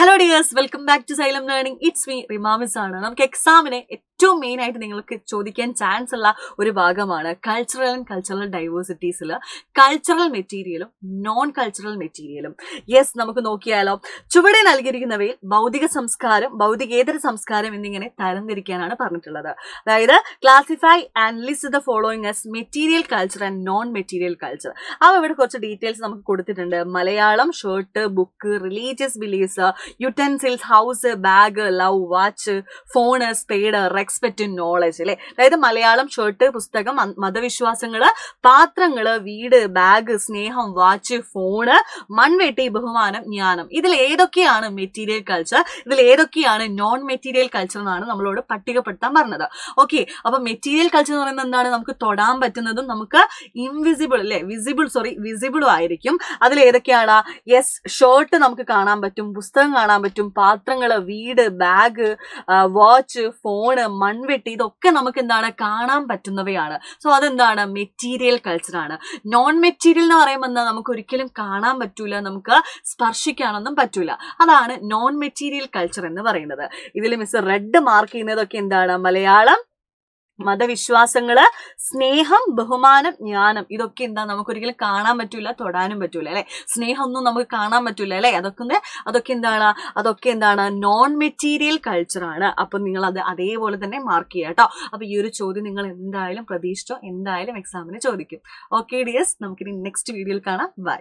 Hello dears, welcome back to Xylem Learning. It's me, Rimamis ആണ്. നമുക്ക് എക്സാമിനെ ഏറ്റവും main ആയിട്ട് നിങ്ങൾക്ക് ചോദിക്കാൻ ചാൻസ് ഉള്ള ഒരു ഭാഗമാണ് കൾച്ചറൽ ആൻഡ് കൾച്ചറൽ ഡൈവേഴ്സിറ്റീസിൽ കൾച്ചറൽ മെറ്റീരിയലും നോൺ കൾച്ചറൽ മെറ്റീരിയലും. യെസ്, നമുക്ക് നോക്കിയാലോ. ചുവടെ നൽകിയിരിക്കുന്നവയിൽ ഭൗതിക സംസ്കാരം, ഭൗതികേതര സംസ്കാരം എന്നിങ്ങനെ തരംതിരിക്കാനാണ് പറഞ്ഞിട്ടുള്ളത്. അതായത് classify and list the following as material culture and non material culture. അപ്പോൾ ഇവിടെ കുറച്ച് ഡീറ്റെയിൽസ് നമുക്ക് കൊടുത്തിട്ടുണ്ട്. Malayalam, shirt, book, religious beliefs, utensils, house, bag, love, watch, phone, spade, respect, knowledge അല്ലെ. അതായത് മലയാളം, ഷർട്ട്, പുസ്തകം, മതവിശ്വാസങ്ങള്, പാത്രങ്ങള്, വീട്, ബാഗ്, സ്നേഹം, വാച്ച്, ഫോണ്, മൺവെട്ടി, ബഹുമാനം, ജ്ഞാനം. ഇതിൽ ഏതൊക്കെയാണ് മെറ്റീരിയൽ കൾച്ചർ, ഇതിൽ ഏതൊക്കെയാണ് നോൺ മെറ്റീരിയൽ കൾച്ചർ എന്നാണ് നമ്മളോട് പട്ടികപ്പെടുത്താൻ പറഞ്ഞത്. ഓക്കെ, അപ്പൊ മെറ്റീരിയൽ കൾച്ചർ എന്ന് പറയുന്നത് എന്താണ്? നമുക്ക് തൊടാൻ പറ്റുന്നതും നമുക്ക് ഇൻവിസിബിൾ അല്ലെ, വിസിബിളും ആയിരിക്കും. അതിൽ ഏതൊക്കെയാണ്? യെസ്, ഷർട്ട് നമുക്ക് കാണാൻ പറ്റും, പുസ്തകം കാണാൻ പറ്റും, പാത്രങ്ങള്, വീട്, ബാഗ്, വാച്ച്, ഫോണ്, മൺവെട്ടി, ഇതൊക്കെ നമുക്ക് എന്താണ്? കാണാൻ പറ്റുന്നവയാണ്. സോ അതെന്താണ്? മെറ്റീരിയൽ കൾച്ചർ ആണ്. നോൺ മെറ്റീരിയൽ എന്ന് പറയുമ്പോൾ എന്താ? നമുക്ക് ഒരിക്കലും കാണാൻ പറ്റൂല, നമുക്ക് സ്പർശിക്കാനൊന്നും പറ്റൂല. അതാണ് നോൺ മെറ്റീരിയൽ കൾച്ചർ എന്ന് പറയുന്നത്. ഇതിൽ മിസ് റെഡ് മാർക്ക് ചെയ്യുന്നതൊക്കെ എന്താണ്? മലയാളം, മതവിശ്വാസങ്ങള്, സ്നേഹം, ബഹുമാനം, ജ്ഞാനം, ഇതൊക്കെ എന്താ? നമുക്ക് ഒരിക്കലും കാണാൻ പറ്റൂല, തൊടാനും പറ്റൂല അല്ലെ. സ്നേഹമൊന്നും നമുക്ക് കാണാൻ പറ്റൂല അല്ലെ. അതൊക്കെ എന്താണ്? നോൺ മെറ്റീരിയൽ കൾച്ചർ ആണ്. അപ്പൊ നിങ്ങൾ അത് അതേപോലെ തന്നെ മാർക്ക് ചെയ്യുക കേട്ടോ. അപ്പൊ ഈ ഒരു ചോദ്യം നിങ്ങൾ എന്തായാലും പ്രതീക്ഷിച്ചോ, എന്തായാലും എക്സാമിന് ചോദിക്കും. ഓക്കെ ഡിയേഴ്സ്, നമുക്കിനി നെക്സ്റ്റ് വീഡിയോയിൽ കാണാം. ബൈ.